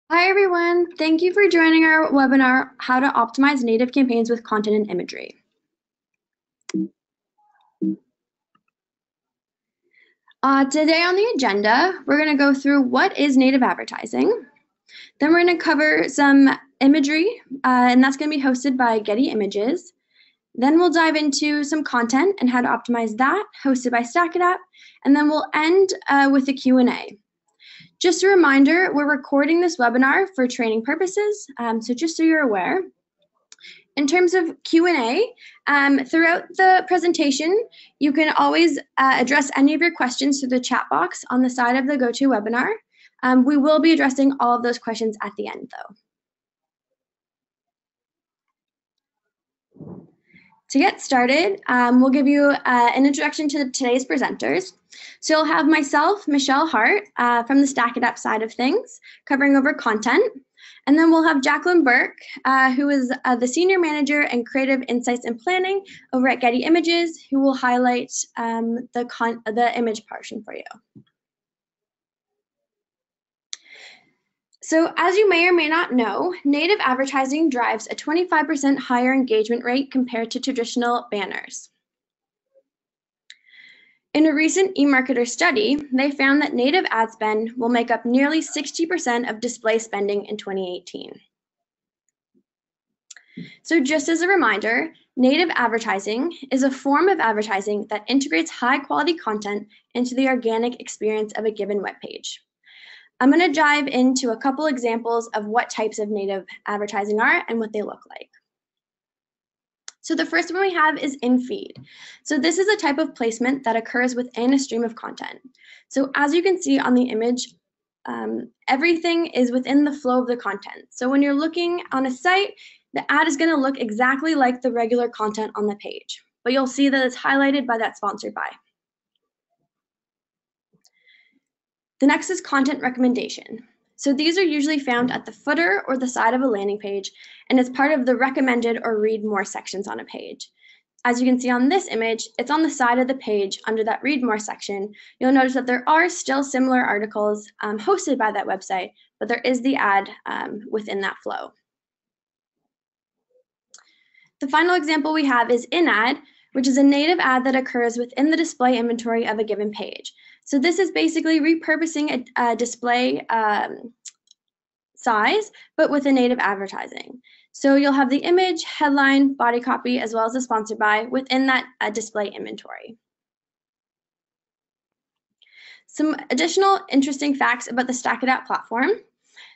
Hi, everyone. Thank you for joining our webinar, How to Optimize Native Campaigns with Content and Imagery. Today on the agenda, we're going to go through what is native advertising. Then we're going to cover some imagery, and that's going to be hosted by Getty Images. Then we'll dive into some content and how to optimize that, hosted by StackAdapt. And then we'll end with a Q&A. Just a reminder, we're recording this webinar for training purposes, so just so you're aware. In terms of Q&A, throughout the presentation, you can always address any of your questions through the chat box on the side of the GoToWebinar. We will be addressing all of those questions at the end, though. To get started, we'll give you an introduction to today's presenters. So you'll have myself, Michelle Hart, from the StackAdapt side of things, covering over content. And then we'll have Jacqueline Bourke, who is the Senior Manager in Creative Insights and Planning over at Getty Images, who will highlight the image portion for you. So as you may or may not know, native advertising drives a 25% higher engagement rate compared to traditional banners. In a recent eMarketer study, they found that native ad spend will make up nearly 60% of display spending in 2018. So just as a reminder, native advertising is a form of advertising that integrates high-quality content into the organic experience of a given web page. I'm going to dive into a couple examples of what types of native advertising are and what they look like. So the first one we have is in-feed. So this is a type of placement that occurs within a stream of content. So as you can see on the image, everything is within the flow of the content. So when you're looking on a site, the ad is going to look exactly like the regular content on the page, but you'll see that it's highlighted by that sponsored by. The next is content recommendation. So these are usually found at the footer or the side of a landing page, and it's part of the recommended or read more sections on a page. As you can see on this image, it's on the side of the page under that read more section. You'll notice that there are still similar articles hosted by that website, but there is the ad within that flow. The final example we have is in-ad, which is a native ad that occurs within the display inventory of a given page. So this is basically repurposing a display size, but with a native advertising. So you'll have the image, headline, body copy, as well as the sponsored by within that display inventory. Some additional interesting facts about the StackAdapt platform.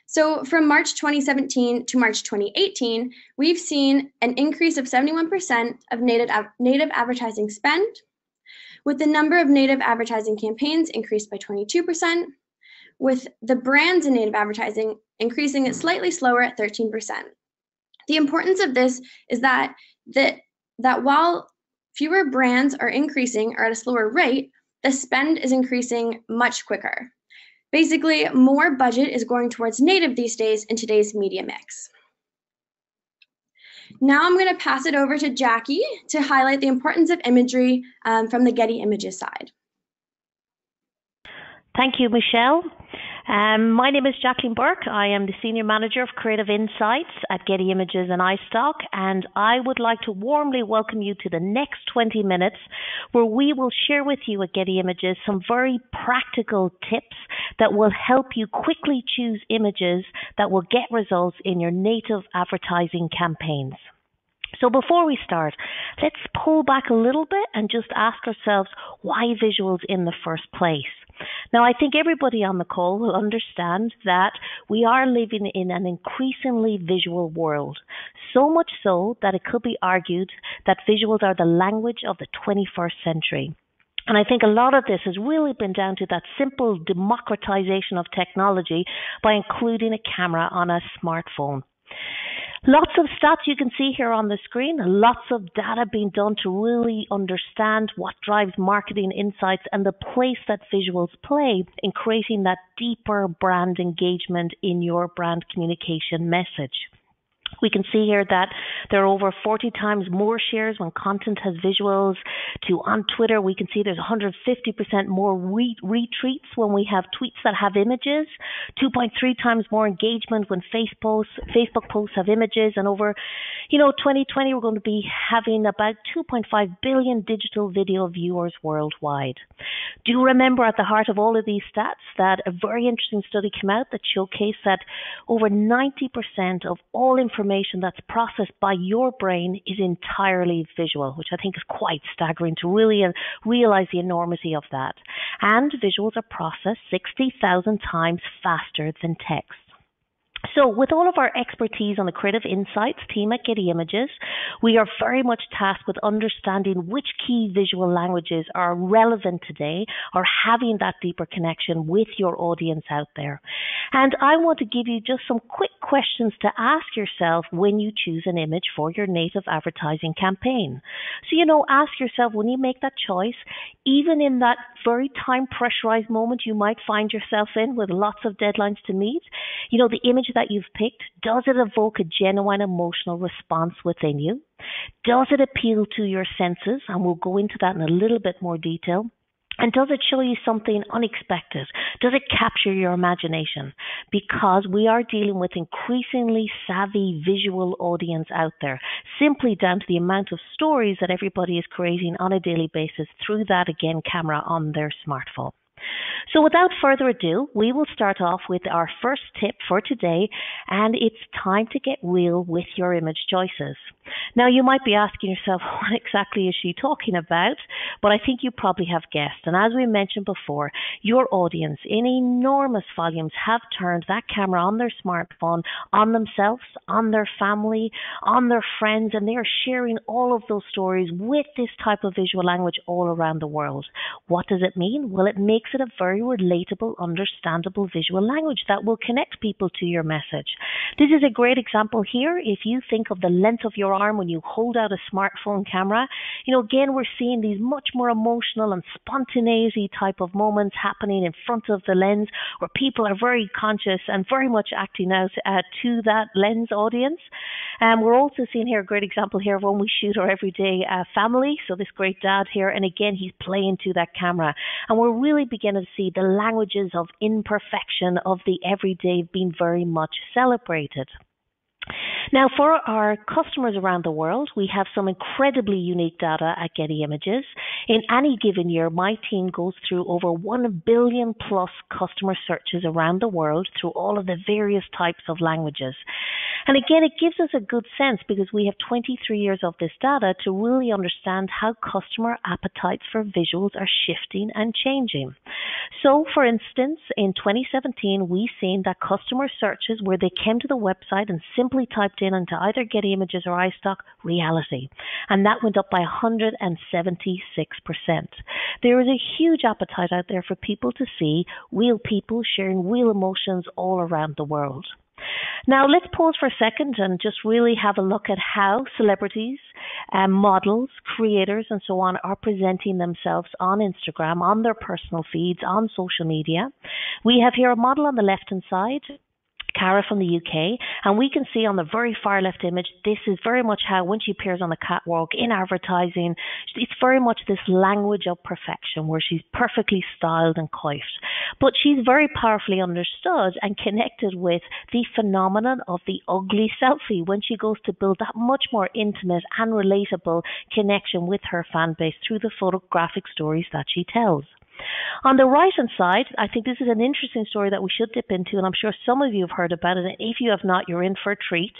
So from March 2017 to March 2018, we've seen an increase of 71% of native advertising spend, with the number of native advertising campaigns increased by 22%, with the brands in native advertising increasing it slightly slower at 13%. The importance of this is that while fewer brands are increasing or at a slower rate, the spend is increasing much quicker. Basically, more budget is going towards native these days in today's media mix. Now I'm going to pass it over to Jackie to highlight the importance of imagery from the Getty Images side. Thank you, Michelle. My name is Jacqueline Bourke. I am the Senior Manager of Creative Insights at Getty Images and iStock, and I would like to warmly welcome you to the next 20 minutes where we will share with you at Getty Images some very practical tips that will help you quickly choose images that will get results in your native advertising campaigns. So before we start, let's pull back a little bit and just ask ourselves why visuals in the first place. Now, I think everybody on the call will understand that we are living in an increasingly visual world, so much so that it could be argued that visuals are the language of the 21st century. And I think a lot of this has really been down to that simple democratization of technology by including a camera on a smartphone. Lots of stats you can see here on the screen, lots of data being done to really understand what drives marketing insights and the place that visuals play in creating that deeper brand engagement in your brand communication message. We can see here that there are over 40 times more shares when content has visuals. On Twitter, we can see there's 150% more retweets when we have tweets that have images, 2.3 times more engagement when Facebook posts have images, and over 2020, we're going to be having about 2.5 billion digital video viewers worldwide. Do remember, at the heart of all of these stats, that a very interesting study came out that showcased that over 90% of all information that's processed by your brain is entirely visual, which I think is quite staggering to really realize the enormity of that. And visuals are processed 60,000 times faster than text. So with all of our expertise on the Creative Insights team at Getty Images, we are very much tasked with understanding which key visual languages are relevant today or having that deeper connection with your audience out there. And I want to give you just some quick questions to ask yourself when you choose an image for your native advertising campaign. So, ask yourself, when you make that choice, even in that very time pressurized moment you might find yourself in with lots of deadlines to meet, the image that you've picked, does it evoke a genuine emotional response within you? Does it appeal to your senses? And we'll go into that in a little bit more detail. And does it show you something unexpected? Does it capture your imagination? Because we are dealing with increasingly savvy visual audience out there, simply down to the amount of stories that everybody is creating on a daily basis through that, again, camera on their smartphone. So without further ado, we will start off with our first tip for today, and it's time to get real with your image choices. Now, you might be asking yourself, what exactly is she talking about? But I think you probably have guessed. And as we mentioned before, your audience in enormous volumes have turned that camera on their smartphone, on themselves, on their family, on their friends, and they are sharing all of those stories with this type of visual language all around the world. What does it mean? Well, it makes it a very relatable, understandable visual language that will connect people to your message. This is a great example here. If you think of the length of your arm when you hold out a smartphone camera, again, we're seeing these much more emotional and spontaneity type of moments happening in front of the lens, where people are very conscious and very much acting out to that lens audience. We're also seeing here a great example here of when we shoot our everyday family. So this great dad here, and again, he's playing to that camera. And we're really beginning to see the languages of imperfection of the everyday being very much celebrated. Now, for our customers around the world, we have some incredibly unique data at Getty Images. In any given year, my team goes through over 1 billion plus customer searches around the world through all of the various types of languages. And again, it gives us a good sense because we have 23 years of this data to really understand how customer appetites for visuals are shifting and changing. So, for instance, in 2017, we've seen that customer searches where they came to the website and simply typed in into either Getty Images or iStock, reality. And that went up by 176%. There is a huge appetite out there for people to see real people sharing real emotions all around the world. Now, let's pause for a second and just really have a look at how celebrities, models, creators, and so on are presenting themselves on Instagram, on their personal feeds, on social media. We have here a model on the left-hand side, Cara from the UK, and we can see on the very far left image, this is very much how when she appears on the catwalk in advertising, it's very much this language of perfection where she's perfectly styled and coiffed. But she's very powerfully understood and connected with the phenomenon of the ugly selfie when she goes to build that much more intimate and relatable connection with her fan base through the photographic stories that she tells. On the right-hand side, I think this is an interesting story that we should dip into, and I'm sure some of you have heard about it, and if you have not, you're in for a treat.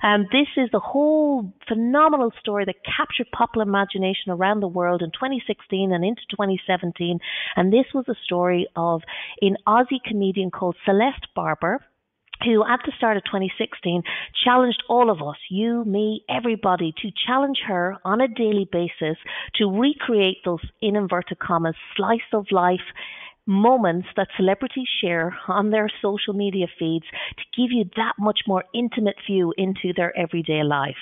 This is the whole phenomenal story that captured popular imagination around the world in 2016 and into 2017, and this was a story of an Aussie comedian called Celeste Barber, who at the start of 2016 challenged all of us, you, me, everybody, to challenge her on a daily basis to recreate those, in inverted commas, slice of life moments that celebrities share on their social media feeds to give you that much more intimate view into their everyday life.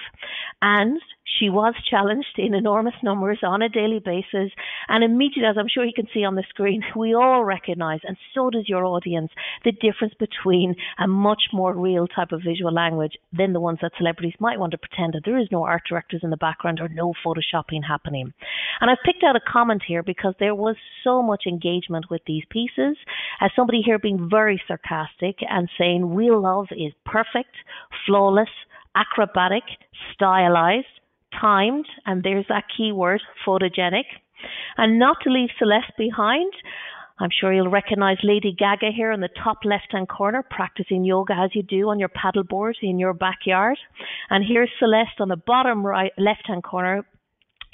And she was challenged in enormous numbers on a daily basis. And immediately, as I'm sure you can see on the screen, we all recognize, and so does your audience, the difference between a much more real type of visual language than the ones that celebrities might want to pretend that there is no art directors in the background or no photoshopping happening. And I've picked out a comment here because there was so much engagement with these pieces. As somebody here being very sarcastic and saying real love is perfect, flawless, acrobatic, stylized, timed, and there's that key word, photogenic. And not to leave Celeste behind, I'm sure you'll recognize Lady Gaga here in the top left-hand corner, practicing yoga as you do on your paddleboard in your backyard. And here's Celeste on the bottom right left-hand corner,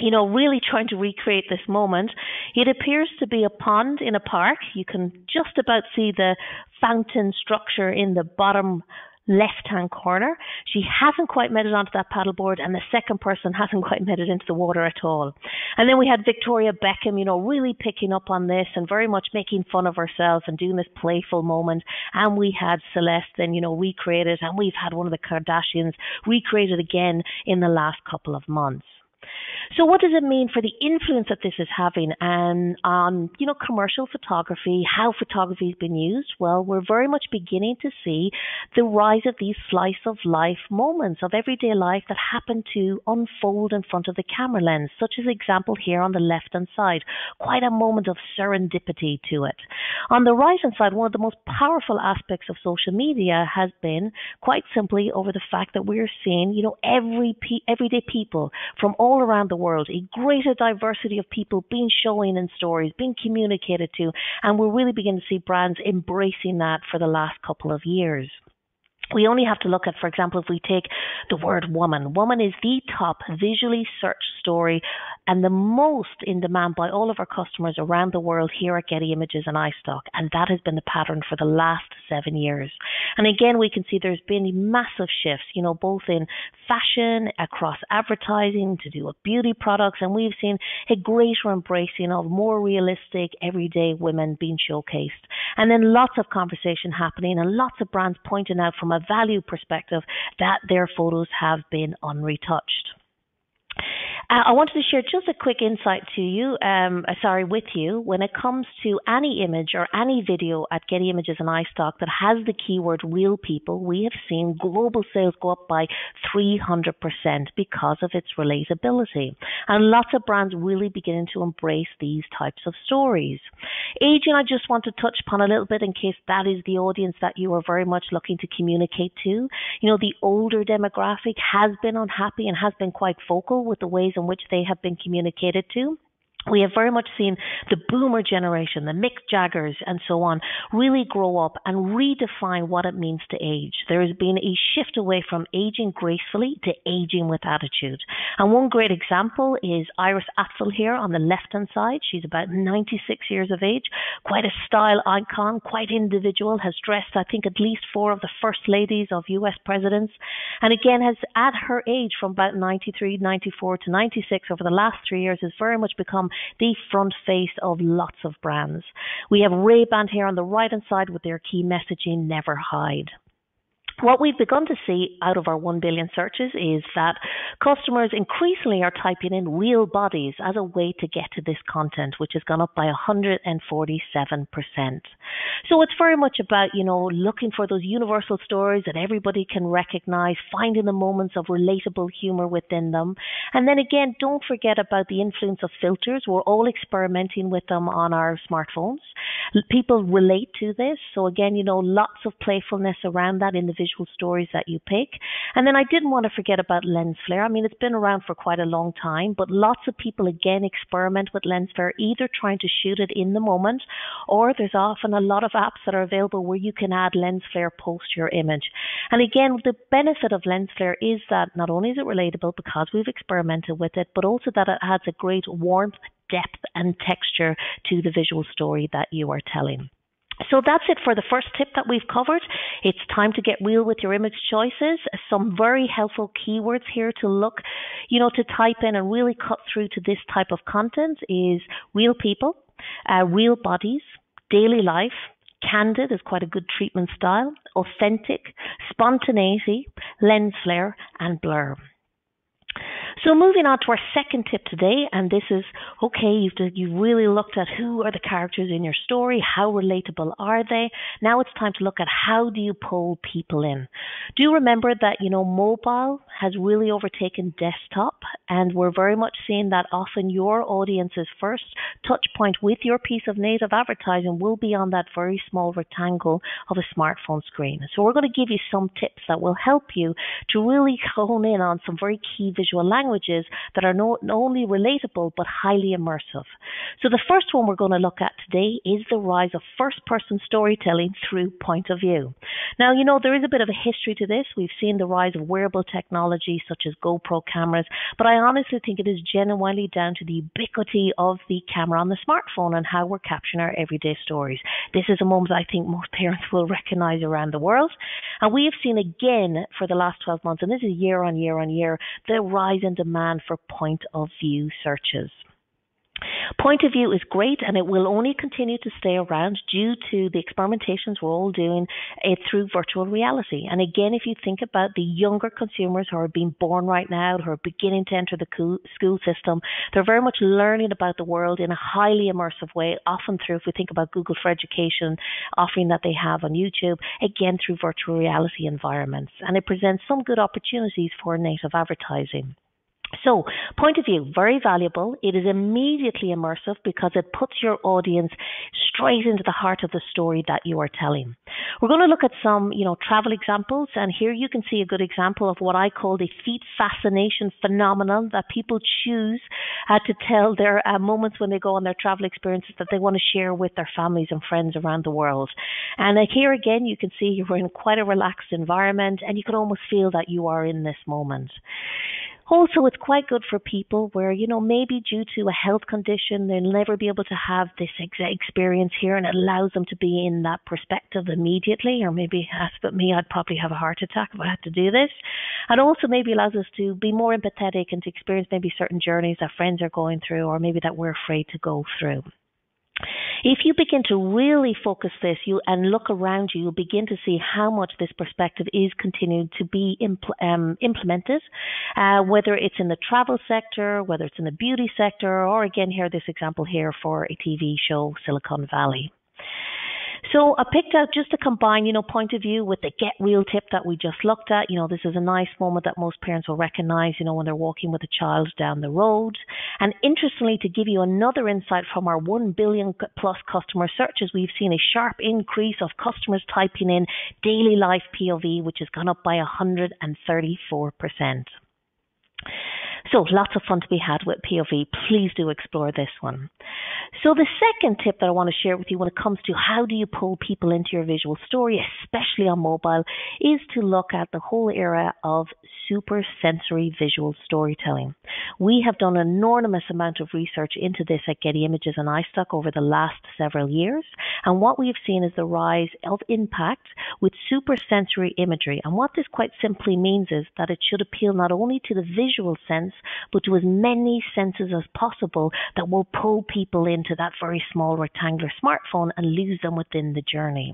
really trying to recreate this moment. It appears to be a pond in a park. You can just about see the fountain structure in the bottom left-hand corner. She hasn't quite made it onto that paddleboard, and the second person hasn't quite made it into the water at all. And then we had Victoria Beckham, really picking up on this and very much making fun of herself and doing this playful moment. And we had Celeste then, recreated, and we've had one of the Kardashians recreated again in the last couple of months. So what does it mean for the influence that this is having and on, commercial photography, how photography has been used? Well, we're very much beginning to see the rise of these slice of life moments of everyday life that happen to unfold in front of the camera lens, such as example here on the left-hand side. Quite a moment of serendipity to it. On the right-hand side, one of the most powerful aspects of social media has been quite simply over the fact that we're seeing, everyday people from all around the world, a greater diversity of people being shown in stories, being communicated to, and we're really beginning to see brands embracing that for the last couple of years. We only have to look at, for example, if we take the word woman. Woman is the top visually searched story and the most in demand by all of our customers around the world here at Getty Images and iStock. And that has been the pattern for the last 7 years. And again, we can see there's been massive shifts, both in fashion, across advertising, to do with beauty products. And we've seen a greater embracing of more realistic, everyday women being showcased. And then lots of conversation happening and lots of brands pointing out from a value perspective that their photos have been unretouched. I wanted to share just a quick insight with you. When it comes to any image or any video at Getty Images and iStock that has the keyword real people, we have seen global sales go up by 300% because of its relatability. And lots of brands really beginning to embrace these types of stories. Aging, I just want to touch upon a little bit in case that is the audience that you are very much looking to communicate to. The older demographic has been unhappy and has been quite vocal with the ways in which they have been communicated to. We have very much seen the boomer generation, the Mick Jaggers and so on, really grow up and redefine what it means to age. There has been a shift away from aging gracefully to aging with attitude. And one great example is Iris Apfel here on the left-hand side. She's about 96 years of age, quite a style icon, quite individual, has dressed, I think, at least 4 of the first ladies of US presidents. And again, has at her age from about 93, 94 to 96 over the last 3 years has very much become the front face of lots of brands. We have Ray-Ban here on the right-hand side with their key messaging, never hide. What we've begun to see out of our 1 billion searches is that customers increasingly are typing in real bodies as a way to get to this content, which has gone up by 147%. So it's very much about, looking for those universal stories that everybody can recognize, finding the moments of relatable humor within them. And then again, don't forget about the influence of filters. We're all experimenting with them on our smartphones. People relate to this. So again, lots of playfulness around that in the visual stories that you pick. And then I didn't want to forget about lens flare. I mean, it's been around for quite a long time, but lots of people again experiment with lens flare, either trying to shoot it in the moment, or there's often a lot of apps that are available where you can add lens flare post your image. And again, the benefit of lens flare is that not only is it relatable because we've experimented with it, but also that it adds a great warmth, depth and texture to the visual story that you are telling. So that's it for the first tip that we've covered. It's time to get real with your image choices. Some very helpful keywords here to look, to type in and really cut through to this type of content is real people, real bodies, daily life, candid is quite a good treatment style, authentic, spontaneity, lens flare and blur. So moving on to our second tip today, and this is, okay, you've really looked at who are the characters in your story, how relatable are they? Now it's time to look at how do you pull people in. Do remember that, mobile has really overtaken desktop, and we're very much seeing that often your audience's first touch point with your piece of native advertising will be on that very small rectangle of a smartphone screen. So we're going to give you some tips that will help you to really hone in on some very key visual languages that are not only relatable but highly immersive. So the first one we're going to look at today is the rise of first-person storytelling through point of view. Now, there is a bit of a history to this. We've seen the rise of wearable technology such as GoPro cameras, but I honestly think it is genuinely down to the ubiquity of the camera on the smartphone and how we're capturing our everyday stories. This is a moment I think most parents will recognize around the world. And we have seen again for the last 12 months, and this is year on year on year, the rise in demand for point of view searches. Point of view is great, and it will only continue to stay around due to the experimentations we're all doing through virtual reality. And again, if you think about the younger consumers who are being born right now, who are beginning to enter the school system, they're very much learning about the world in a highly immersive way, often through, if we think about Google for Education, offering that they have on YouTube, again through virtual reality environments. And it presents some good opportunities for native advertising. So, point of view, very valuable. It is immediately immersive because it puts your audience straight into the heart of the story that you are telling. We're going to look at some, travel examples, and here you can see a good example of what I call the feet fascination phenomenon that people choose to tell their moments when they go on their travel experiences that they want to share with their families and friends around the world. And here again, you can see you're in quite a relaxed environment, and you can almost feel that you are in this moment. Also, it's quite good for people where, maybe due to a health condition, they'll never be able to have this experience here, and it allows them to be in that perspective immediately. Or maybe, as but me, I'd probably have a heart attack if I had to do this. And also maybe allows us to be more empathetic and to experience maybe certain journeys that friends are going through, or maybe that we're afraid to go through. If you begin to really focus this and look around you, you'll begin to see how much this perspective is continuing to be implemented, whether it's in the travel sector, whether it's in the beauty sector, or again here, this example here for a TV show, Silicon Valley. So I picked out just to combine, point of view with the get real tip that we just looked at. This is a nice moment that most parents will recognize, when they're walking with a child down the road. And interestingly, to give you another insight from our 1 billion plus customer searches, we've seen a sharp increase of customers typing in daily life POV, which has gone up by 134%. So lots of fun to be had with POV. Please do explore this one. So the second tip that I want to share with you when it comes to how do you pull people into your visual story, especially on mobile, is to look at the whole era of super sensory visual storytelling. We have done an enormous amount of research into this at Getty Images and iStock over the last several years. And what we've seen is the rise of impact with super sensory imagery. And what this quite simply means is that it should appeal not only to the visual sense, but to as many senses as possible that will pull people into that very small rectangular smartphone and lose them within the journey.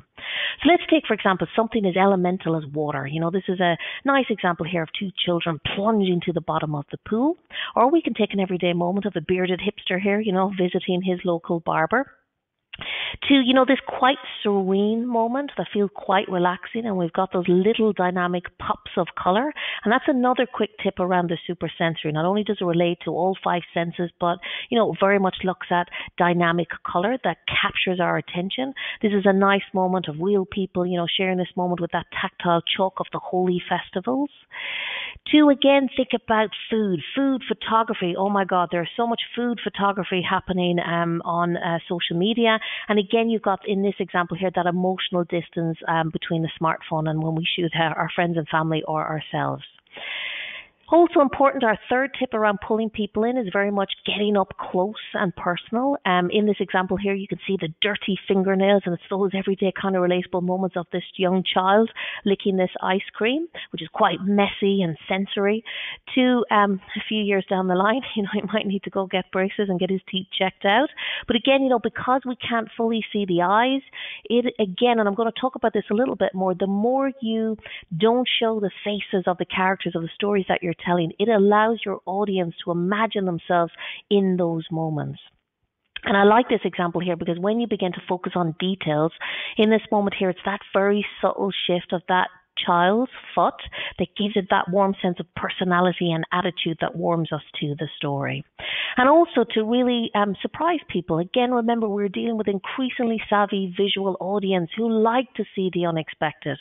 So let's take, for example, something as elemental as water. This is a nice example here of two children plunging to the bottom of the pool. Or we can take an everyday moment of a bearded hipster here, visiting his local barber. To, this quite serene moment that feels quite relaxing, and we've got those little dynamic pops of color. And that's another quick tip around the super sensory. Not only does it relate to all five senses, but, very much looks at dynamic color that captures our attention. This is a nice moment of real people, sharing this moment with that tactile chalk of the holy festivals. To, again, think about food photography. Oh my God, there's so much food photography happening on social media. And again, you've got in this example here that emotional distance between the smartphone and when we shoot our friends and family or ourselves. Also important, our third tip around pulling people in is very much getting up close and personal. In this example here, you can see the dirty fingernails, and it's those everyday kind of relatable moments of this young child licking this ice cream, which is quite messy and sensory. To a few years down the line, he might need to go get braces and get his teeth checked out. But again, because we can't fully see the eyes, and I'm going to talk about this a little bit more, the more you don't show the faces of the characters of the stories that you're telling, it allows your audience to imagine themselves in those moments. And I like this example here because when you begin to focus on details, in this moment here, it's that very subtle shift of that child's foot that gives it that warm sense of personality and attitude that warms us to the story. And also to really surprise people. Again, remember, we're dealing with increasingly savvy visual audience who like to see the unexpected.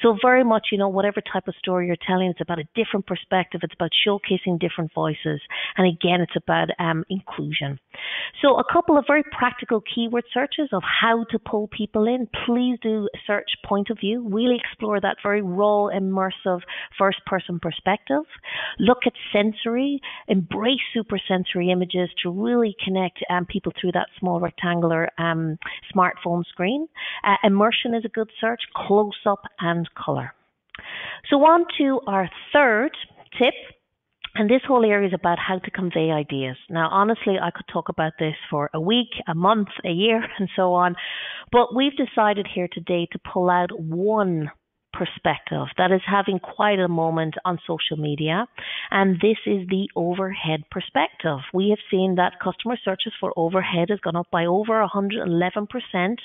So very much, whatever type of story you're telling, it's about a different perspective. It's about showcasing different voices. And again, it's about inclusion. So a couple of very practical keyword searches of how to pull people in. Please do search point of view. Really explore that very raw, immersive first-person perspective. Look at sensory. Embrace supersensory images to really connect people through that small rectangular smartphone screen. Immersion is a good search. Close-up and color. So on to our third tip. And this whole area is about how to convey ideas. Now, honestly, I could talk about this for a week, a month, a year, and so on. But we've decided here today to pull out one perspective that is having quite a moment on social media, and this is the overhead perspective. We have seen that customer searches for overhead has gone up by over 111%.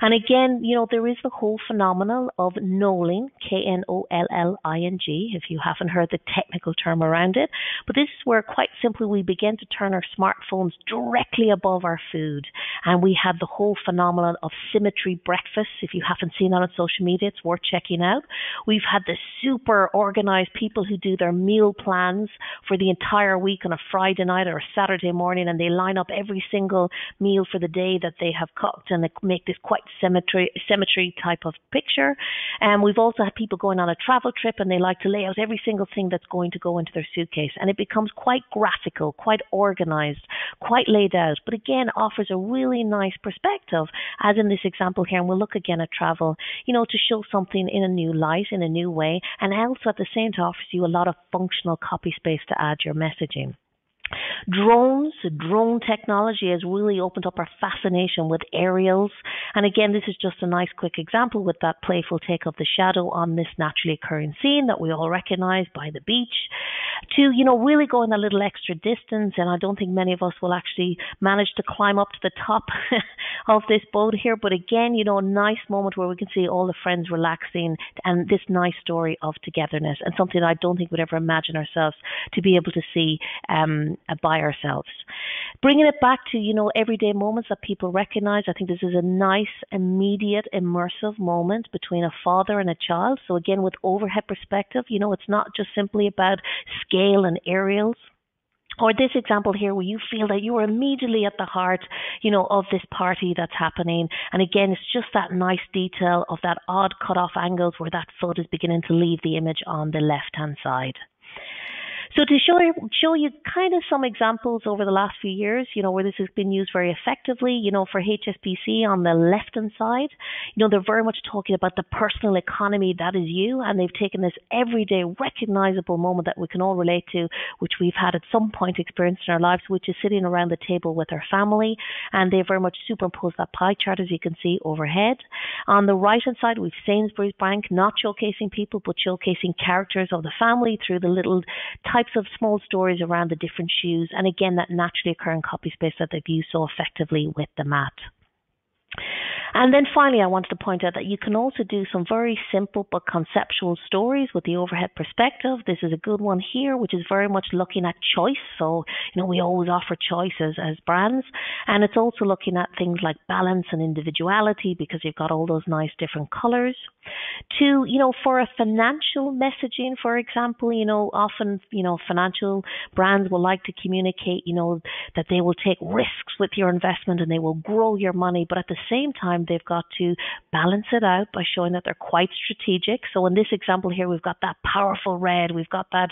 And again, there is the whole phenomenon of knolling, K-N-O-L-L-I-N-G, if you haven't heard the technical term around it. But this is where quite simply we begin to turn our smartphones directly above our food. And we have the whole phenomenon of symmetry breakfasts. If you haven't seen that on social media, it's worth checking out. We've had the super organized people who do their meal plans for the entire week on a Friday night or a Saturday morning, and they line up every single meal for the day that they have cooked, and they make this quite symmetry type of picture. And we've also had people going on a travel trip, and they like to lay out every single thing that's going to go into their suitcase, and it becomes quite graphical, quite organized, quite laid out, but again offers a really nice perspective, as in this example here. And we'll look again at travel, to show something in a new light, in a new way, and also at the same time offers you a lot of functional copy space to add your messaging. Drone technology has really opened up our fascination with aerials. And again, this is just a nice quick example with that playful take of the shadow on this naturally occurring scene that we all recognize by the beach, to, really going a little extra distance. And I don't think many of us will actually manage to climb up to the top of this boat here. But again, a nice moment where we can see all the friends relaxing and this nice story of togetherness, and something I don't think we'd ever imagine ourselves to be able to see by ourselves. Bringing it back to, everyday moments that people recognize. I think this is a nice, immediate, immersive moment between a father and a child. So again, with overhead perspective, it's not just simply about scale and aerials. Or this example here where you feel that you are immediately at the heart, of this party that's happening. And again, it's just that nice detail of that odd cut-off angles where that foot is beginning to leave the image on the left-hand side. So to show you kind of some examples over the last few years, where this has been used very effectively, for HSBC on the left-hand side, they're very much talking about the personal economy that is you, and they've taken this everyday recognizable moment that we can all relate to, which we've had at some point experienced in our lives, which is sitting around the table with our family, and they very much superimposed that pie chart, as you can see, overhead. On the right-hand side, we've Sainsbury's Bank, not showcasing people, but showcasing characters of the family through the little types of small stories around the different shoes, and again that naturally occurring copy space that they've used so effectively with the mat. And then finally, I wanted to point out that you can also do some very simple but conceptual stories with the overhead perspective. This is a good one here, which is very much looking at choice. So, we always offer choices as brands. And it's also looking at things like balance and individuality, because you've got all those nice different colors. To, for a financial messaging, for example, often, financial brands will like to communicate, that they will take risks with your investment and they will grow your money. But at the same time, they've got to balance it out by showing that they're quite strategic. So in this example here, we've got that powerful red, we've got that,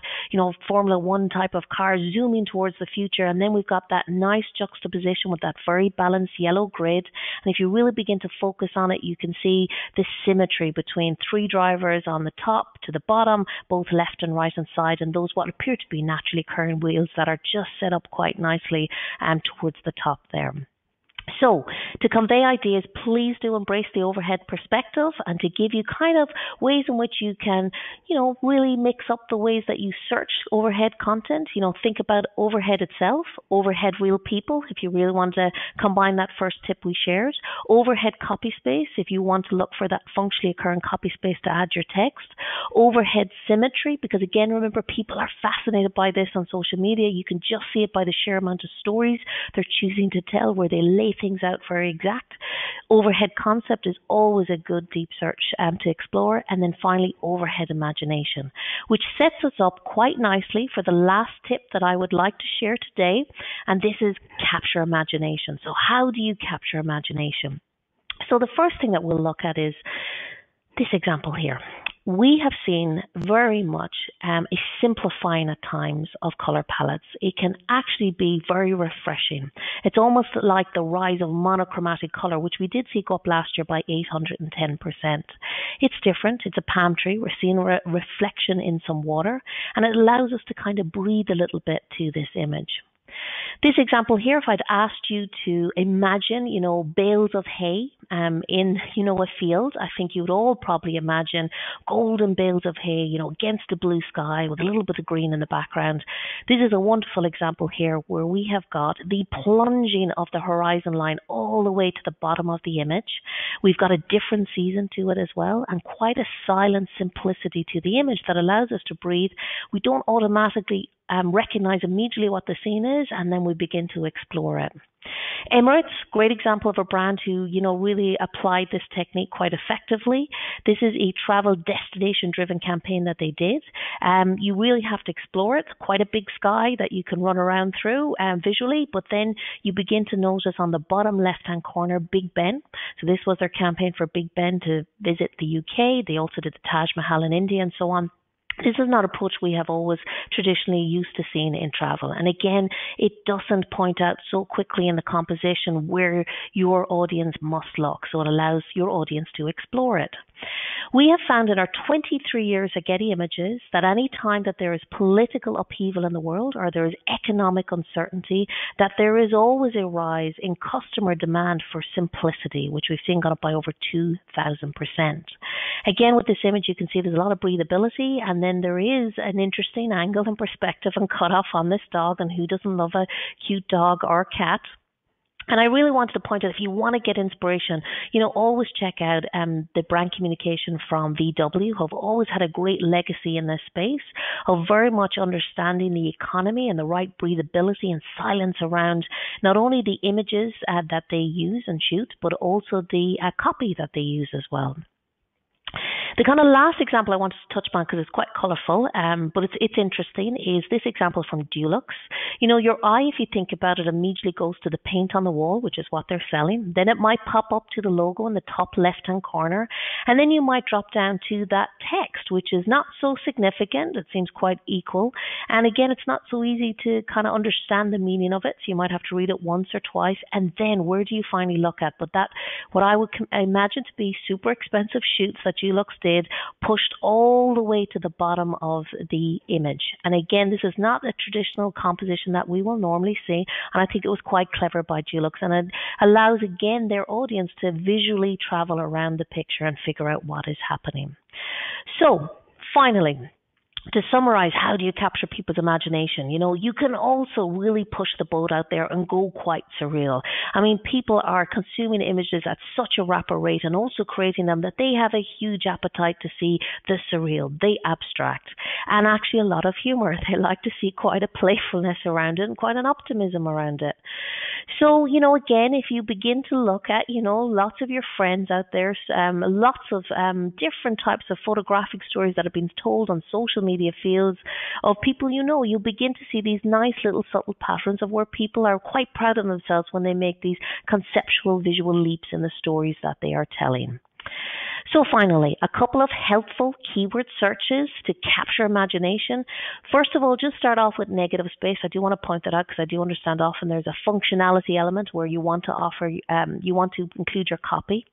Formula One type of car zooming towards the future. And then we've got that nice juxtaposition with that very balanced yellow grid. And if you really begin to focus on it, you can see the symmetry between three drivers on the top to the bottom, both left and right hand side, and those what appear to be naturally occurring wheels that are just set up quite nicely towards the top there. So, to convey ideas, please do embrace the overhead perspective, and to give you kind of ways in which you can, really mix up the ways that you search overhead content. Think about overhead itself, overhead real people, if you really want to combine that first tip we shared, overhead copy space, if you want to look for that functionally occurring copy space to add your text, overhead symmetry, because again, remember, people are fascinated by this on social media. You can just see it by the sheer amount of stories they're choosing to tell, where they lay things out very exact. Overhead concept is always a good deep search to explore. And then finally, overhead imagination, which sets us up quite nicely for the last tip that I would like to share today. And this is capture imagination. So how do you capture imagination? So the first thing that we'll look at is this example here. We have seen very much a simplifying at times of color palettes. It can actually be very refreshing. It's almost like the rise of monochromatic color, which we did see go up last year by 810%. It's different. It's a palm tree. We're seeing a reflection in some water, and it allows us to kind of breathe a little bit to this image. This example here, if I'd asked you to imagine, bales of hay in, a field, I think you would all probably imagine golden bales of hay, against the blue sky with a little bit of green in the background. This is a wonderful example here where we have got the plunging of the horizon line all the way to the bottom of the image. We've got a different season to it as well, and quite a silent simplicity to the image that allows us to breathe. We don't automatically recognize immediately what the scene is, and then we begin to explore it. Emirates, great example of a brand who, really applied this technique quite effectively. This is a travel destination-driven campaign that they did. You really have to explore it. Quite a big sky that you can run around through visually, but then you begin to notice on the bottom left-hand corner, Big Ben. So this was their campaign for Big Ben to visit the UK. They also did the Taj Mahal in India and so on. This is not an approach we have always traditionally used to seeing in travel. And again, it doesn't point out so quickly in the composition where your audience must look. So it allows your audience to explore it. We have found in our 23 years at Getty Images that any time that there is political upheaval in the world or there is economic uncertainty, that there is always a rise in customer demand for simplicity, which we've seen gone up by over 2,000%. Again, with this image, you can see there's a lot of breathability, and then there is an interesting angle and perspective and cutoff on this dog, and who doesn't love a cute dog or cat? And I really wanted to point out, if you want to get inspiration, always check out the brand communication from VW, who have always had a great legacy in this space of very much understanding the economy and the right breathability and silence around not only the images that they use and shoot, but also the copy that they use as well. The kind of last example I wanted to touch on, because it's quite colourful, but it's interesting, is this example from Dulux. Your eye, if you think about it, immediately goes to the paint on the wall, which is what they're selling. Then it might pop up to the logo in the top left-hand corner, and then you might drop down to that text, which is not so significant. It seems quite equal. And again, it's not so easy to kind of understand the meaning of it, so you might have to read it once or twice, and then where do you finally look at? But that, what I would imagine to be super expensive shoots that Dulux did, pushed all the way to the bottom of the image. And again, this is not a traditional composition that we will normally see, and I think it was quite clever by Dulux, and it allows again their audience to visually travel around the picture and figure out what is happening. So finally, to summarize, how do you capture people's imagination? You can also really push the boat out there and go quite surreal. I mean, people are consuming images at such a rapid rate and also creating them that they have a huge appetite to see the surreal, the abstract, and actually a lot of humor. They like to see quite a playfulness around it and quite an optimism around it. So, again, if you begin to look at, lots of your friends out there, lots of different types of photographic stories that have been told on social media fields of people you'll begin to see these nice little subtle patterns of where people are quite proud of themselves when they make these conceptual visual leaps in the stories that they are telling. So finally, a couple of helpful keyword searches to capture imagination. First of all, just start off with negative space. I do want to point that out because I do understand often there's a functionality element where you want to offer, you want to include your copy.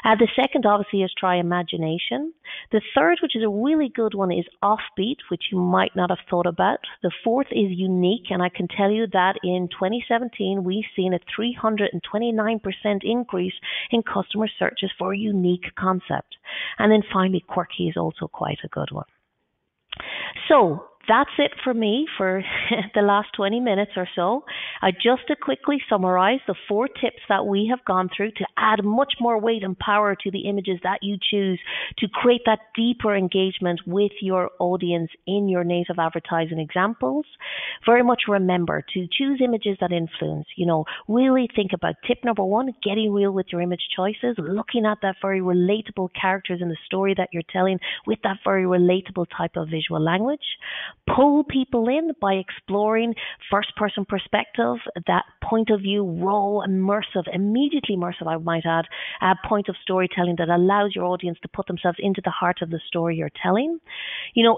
The second, obviously, is try imagination. The third, which is a really good one, is offbeat, which you might not have thought about. The fourth is unique, and I can tell you that in 2017, we've seen a 329% increase in customer searches for a unique concept. And then finally, quirky is also quite a good one. So that's it for me for the last 20 minutes or so. Just to quickly summarize the 4 tips that we have gone through to add much more weight and power to the images that you choose to create that deeper engagement with your audience in your native advertising examples. Very much remember to choose images that influence. Really think about tip number 1, getting real with your image choices, looking at that very relatable characters in the story that you're telling with that very relatable type of visual language. Pull people in by exploring first-person perspective, that point of view, raw, immersive, immediately immersive, I might add, point of storytelling that allows your audience to put themselves into the heart of the story you're telling.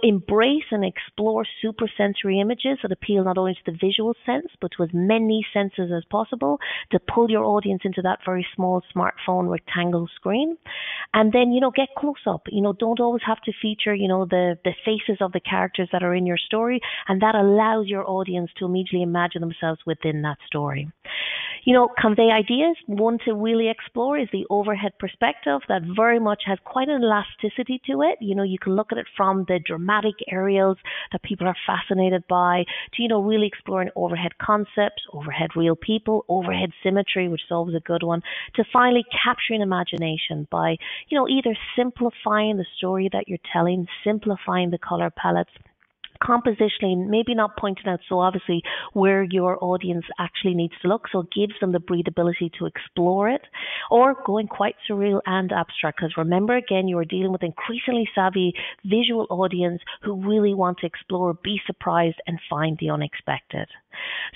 Embrace and explore supersensory images that appeal not only to the visual sense, but to as many senses as possible to pull your audience into that very small smartphone rectangle screen. And then, get close up. Don't always have to feature, the faces of the characters that are in your story, and that allows your audience to immediately imagine themselves within that story. Convey ideas. One to really explore is the overhead perspective that very much has quite an elasticity to it. You can look at it from the dramatic aerials that people are fascinated by to, really exploring overhead concepts, overhead real people, overhead symmetry, which is always a good one, to finally capturing imagination by, either simplifying the story that you're telling, simplifying the color palettes, compositionally, maybe not pointing out so obviously where your audience actually needs to look, so it gives them the breathability to explore it, or going quite surreal and abstract, because remember, again, you are dealing with increasingly savvy visual audience who really want to explore, be surprised, and find the unexpected.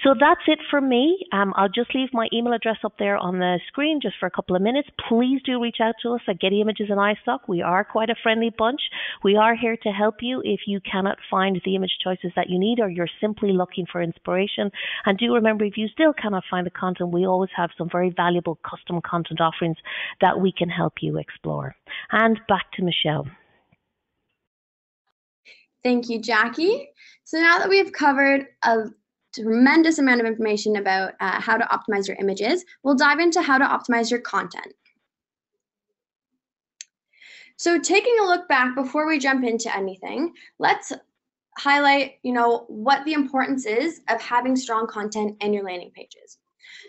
So that's it for me. I'll just leave my email address up there on the screen just for a couple of minutes. Please do reach out to us at Getty Images and iStock. We are quite a friendly bunch. We are here to help you if you cannot find the image choices that you need, or you're simply looking for inspiration. And do remember, if you still cannot find the content, we always have some very valuable custom content offerings that we can help you explore. And back to Michelle. Thank you, Jackie. So now that we've covered a tremendous amount of information about how to optimize your images, we'll dive into how to optimize your content. So taking a look back before we jump into anything, let's highlight, what the importance is of having strong content in your landing pages.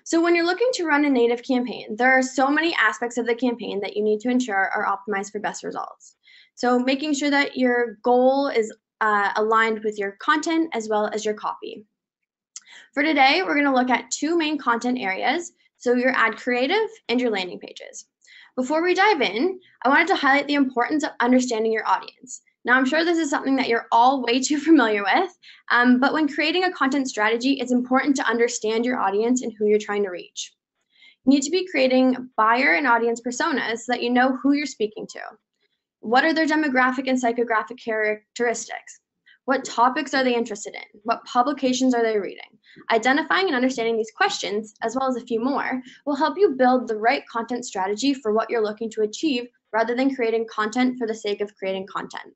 So when you're looking to run a native campaign, there are so many aspects of the campaign that you need to ensure are optimized for best results. So making sure that your goal is aligned with your content as well as your copy. For today, we're going to look at 2 main content areas, so your ad creative and your landing pages. Before we dive in, I wanted to highlight the importance of understanding your audience. Now, I'm sure this is something that you're all way too familiar with, but when creating a content strategy, it's important to understand your audience and who you're trying to reach. You need to be creating buyer and audience personas so that you know who you're speaking to. What are their demographic and psychographic characteristics? What topics are they interested in? What publications are they reading? Identifying and understanding these questions, as well as a few more, will help you build the right content strategy for what you're looking to achieve, rather than creating content for the sake of creating content.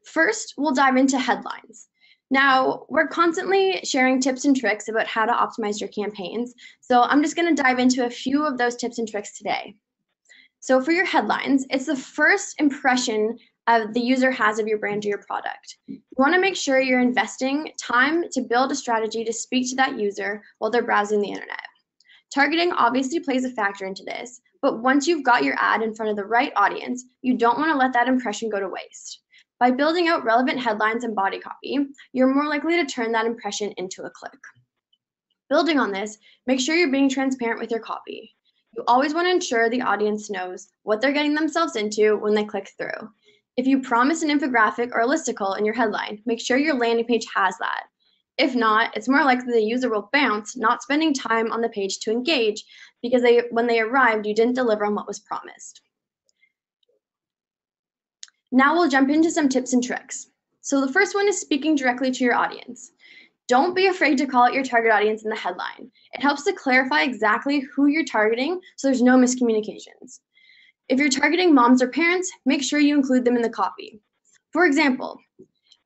First, we'll dive into headlines. Now, we're constantly sharing tips and tricks about how to optimize your campaigns, so I'm just going to dive into a few of those tips and tricks today. So for your headlines, it's the first impression the user has of your brand or your product. You want to make sure you're investing time to build a strategy to speak to that user while they're browsing the internet. Targeting obviously plays a factor into this, but once you've got your ad in front of the right audience, you don't want to let that impression go to waste. By building out relevant headlines and body copy, you're more likely to turn that impression into a click. Building on this, make sure you're being transparent with your copy. You always want to ensure the audience knows what they're getting themselves into when they click through. If you promise an infographic or a listicle in your headline, make sure your landing page has that. If not, it's more likely the user will bounce, not spending time on the page to engage, because when they arrived, you didn't deliver on what was promised. Now we'll jump into some tips and tricks. So the first one is speaking directly to your audience. Don't be afraid to call out your target audience in the headline. It helps to clarify exactly who you're targeting so there's no miscommunications. If you're targeting moms or parents, make sure you include them in the copy. For example,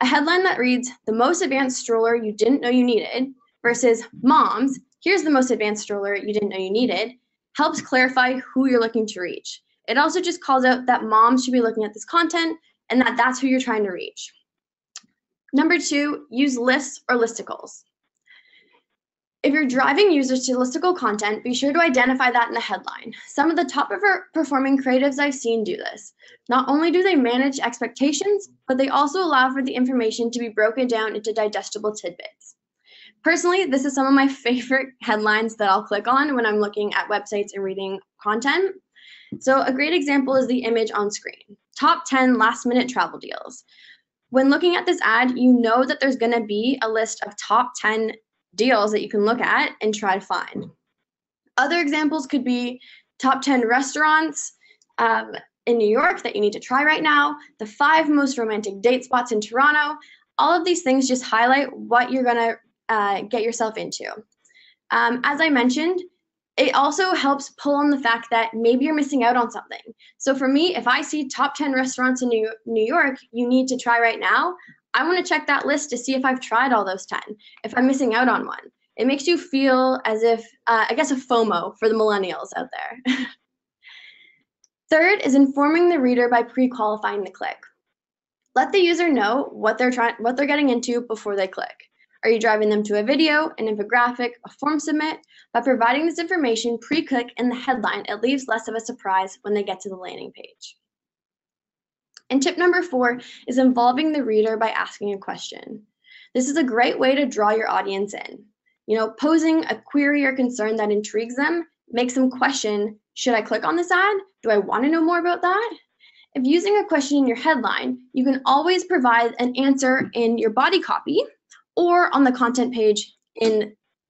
a headline that reads, "The most advanced stroller you didn't know you needed," versus "Moms, here's the most advanced stroller you didn't know you needed," helps clarify who you're looking to reach. It also just calls out that moms should be looking at this content and that that's who you're trying to reach. Number 2, use lists or listicles. If you're driving users to listicle content, be sure to identify that in the headline. Some of the top performing creatives I've seen do this. Not only do they manage expectations, but they also allow for the information to be broken down into digestible tidbits. Personally, this is some of my favorite headlines that I'll click on when I'm looking at websites and reading content. So a great example is the image on screen. Top 10 last-minute travel deals. When looking at this ad, you know that there's going to be a list of top 10 deals that you can look at and try to find. Other examples could be top 10 restaurants in New York that you need to try right now, the 5 most romantic date spots in Toronto. All of these things just highlight what you're going to get yourself into. As I mentioned, it also helps pull on the fact that maybe you're missing out on something. So for me, if I see top 10 restaurants in New York you need to try right now, I want to check that list to see if I've tried all those 10, if I'm missing out on one. It makes you feel as if, I guess, a FOMO for the millennials out there. Third is informing the reader by pre-qualifying the click. Let the user know what they're getting into before they click. Are you driving them to a video, an infographic, a form submit? By providing this information pre-click in the headline, it leaves less of a surprise when they get to the landing page. And tip number 4 is involving the reader by asking a question. This is a great way to draw your audience in. Posing a query or concern that intrigues them makes them question, should I click on this ad? Do I want to know more about that? If using a question in your headline, you can always provide an answer in your body copy or on the content page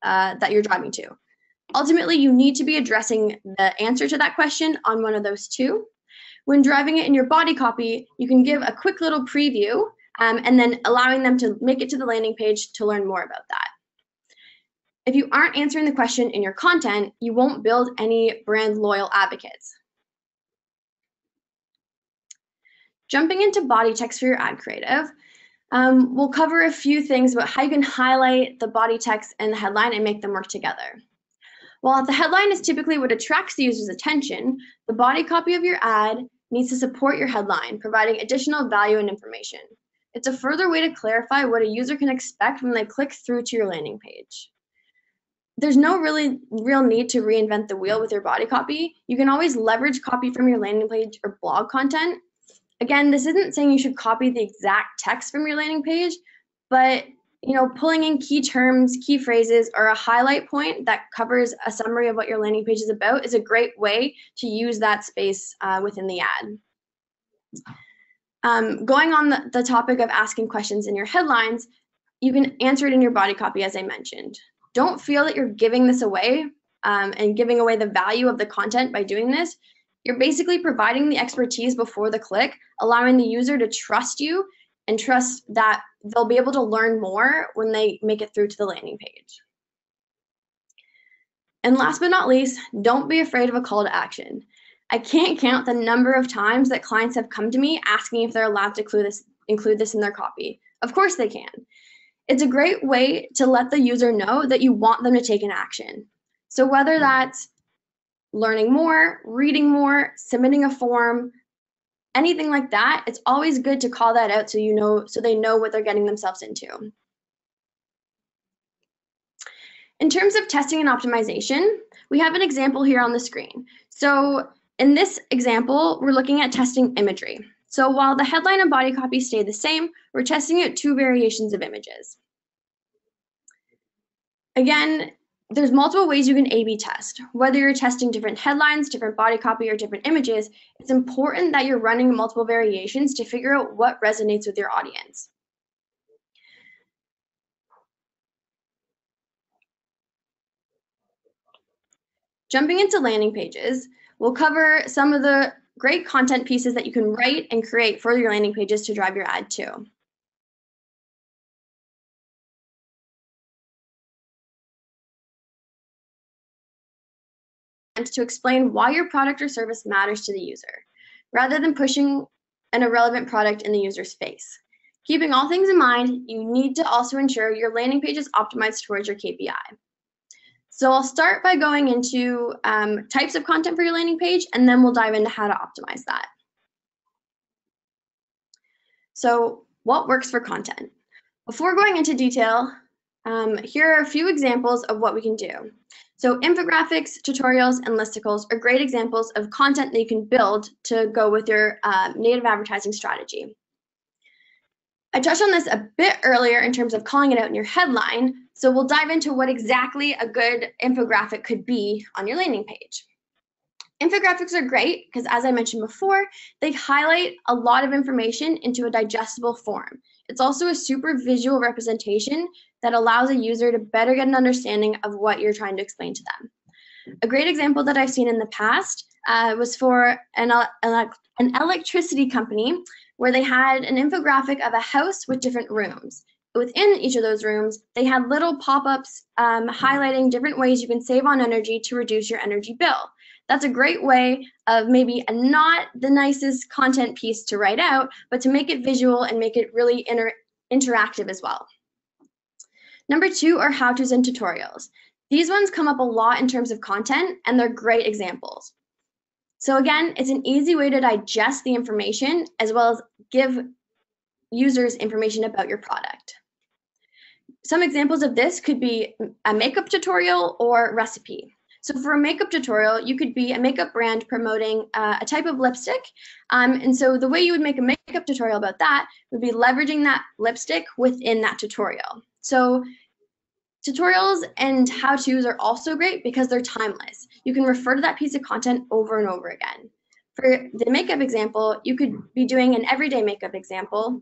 that you're driving to. Ultimately, you need to be addressing the answer to that question on one of those two. When driving it in your body copy, you can give a quick little preview and then allowing them to make it to the landing page to learn more about that. If you aren't answering the question in your content, you won't build any brand loyal advocates. Jumping into body text for your ad creative, we'll cover a few things about how you can highlight the body text and the headline and make them work together. While the headline is typically what attracts the user's attention, the body copy of your ad needs to support your headline, providing additional value and information. It's a further way to clarify what a user can expect when they click through to your landing page. There's no real need to reinvent the wheel with your body copy. You can always leverage copy from your landing page or blog content. Again, this isn't saying you should copy the exact text from your landing page, but pulling in key terms, key phrases, or a highlight point that covers a summary of what your landing page is about is a great way to use that space within the ad. Going on the topic of asking questions in your headlines, you can answer it in your body copy, as I mentioned. Don't feel that you're giving this away and giving away the value of the content by doing this. You're basically providing the expertise before the click, allowing the user to trust you and trust that they'll be able to learn more when they make it through to the landing page. And last but not least, don't be afraid of a call to action. I can't count the number of times that clients have come to me asking if they're allowed to include this in their copy. Of course they can. It's a great way to let the user know that you want them to take an action. So whether that's learning more, reading more, submitting a form, anything like that, it's always good to call that out so they know what they're getting themselves into. In terms of testing and optimization, we have an example here on the screen. So in this example, we're looking at testing imagery. So while the headline and body copy stay the same, we're testing out 2 variations of images. Again, there's multiple ways you can A/B test. Whether you're testing different headlines, different body copy, or different images, it's important that you're running multiple variations to figure out what resonates with your audience. Jumping into landing pages, we'll cover some of the great content pieces that you can write and create for your landing pages to drive your ad to. to explain why your product or service matters to the user, rather than pushing an irrelevant product in the user's face. Keeping all things in mind, you need to also ensure your landing page is optimized towards your KPI. So I'll start by going into types of content for your landing page, and then we'll dive into how to optimize that. So what works for content? Before going into detail, here are a few examples of what we can do. So infographics, tutorials, and listicles are great examples of content that you can build to go with your native advertising strategy. I touched on this a bit earlier in terms of calling it out in your headline, so we'll dive into what exactly a good infographic could be on your landing page. Infographics are great because, as I mentioned before, they highlight a lot of information into a digestible form. It's also a super visual representation that allows a user to better get an understanding of what you're trying to explain to them. A great example that I've seen in the past was for an electricity company where they had an infographic of a house with different rooms. Within each of those rooms, they had little pop-ups highlighting different ways you can save on energy to reduce your energy bill. That's a great way of maybe not the nicest content piece to write out, but to make it visual and make it really interactive as well. Number 2 are how-tos and tutorials. These ones come up a lot in terms of content, and they're great examples. So again, it's an easy way to digest the information as well as give users information about your product. Some examples of this could be a makeup tutorial or recipe. So for a makeup tutorial, you could be a makeup brand promoting a type of lipstick. And so the way you would make a makeup tutorial about that would be leveraging that lipstick within that tutorial. So tutorials and how-tos are also great because they're timeless. You can refer to that piece of content over and over again. For the makeup example, you could be doing an everyday makeup example,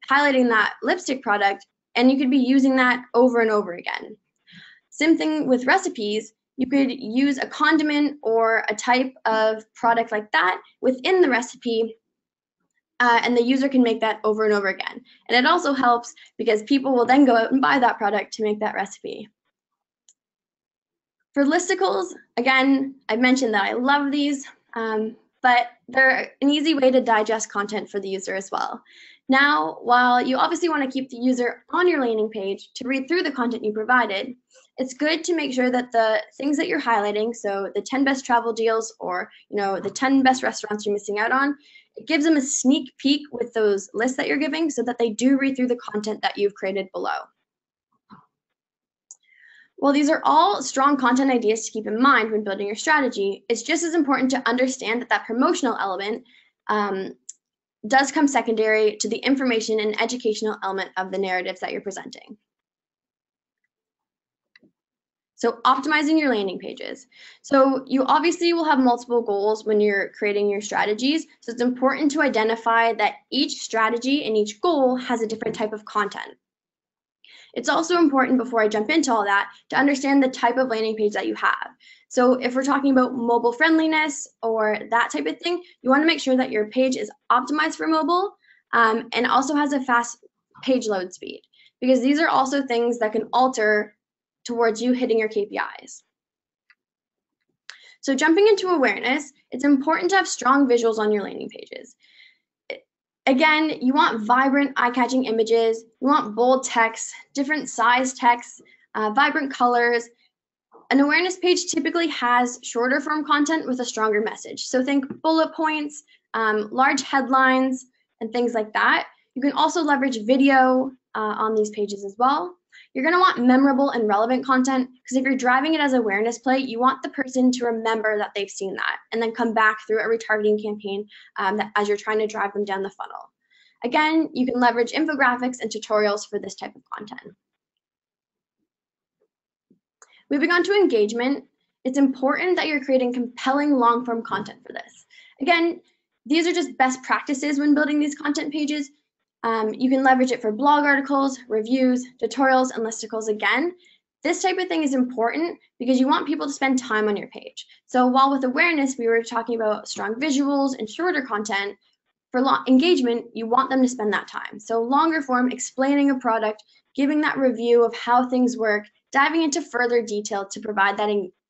highlighting that lipstick product, and you could be using that over and over again. Same thing with recipes. You could use a condiment or a type of product like that within the recipe, and the user can make that over and over again. And it also helps because people will then go out and buy that product to make that recipe. For listicles, again, I've mentioned that I love these, but they're an easy way to digest content for the user as well. Now, while you obviously want to keep the user on your landing page to read through the content you provided, it's good to make sure that the things that you're highlighting, so the 10 best travel deals or the 10 best restaurants you're missing out on, it gives them a sneak peek with those lists that you're giving so that they do read through the content that you've created below. While these are all strong content ideas to keep in mind when building your strategy, it's just as important to understand that that promotional element does come secondary to the information and educational element of the narratives that you're presenting. So optimizing your landing pages. So you obviously will have multiple goals when you're creating your strategies. So it's important to identify that each strategy and each goal has a different type of content. It's also important, before I jump into all that, to understand the type of landing page that you have. So if we're talking about mobile friendliness or that type of thing, you want to make sure that your page is optimized for mobile and also has a fast page load speed, because these are also things that can alter towards you hitting your KPIs. So jumping into awareness, it's important to have strong visuals on your landing pages. Again, you want vibrant, eye-catching images, you want bold text, different size text, vibrant colors. An awareness page typically has shorter form content with a stronger message. So think bullet points, large headlines, and things like that. You can also leverage video on these pages as well. You're going to want memorable and relevant content, because if you're driving it as awareness play, you want the person to remember that they've seen that and then come back through a retargeting campaign as you're trying to drive them down the funnel. Again, you can leverage infographics and tutorials for this type of content. Moving on to engagement, it's important that you're creating compelling long-form content for this. Again, these are just best practices when building these content pages. You can leverage it for blog articles, reviews, tutorials, and listicles. Again, this type of thing is important because you want people to spend time on your page. So while with awareness, we were talking about strong visuals and shorter content, for engagement, you want them to spend that time. So longer form, explaining a product, giving that review of how things work, diving into further detail to provide that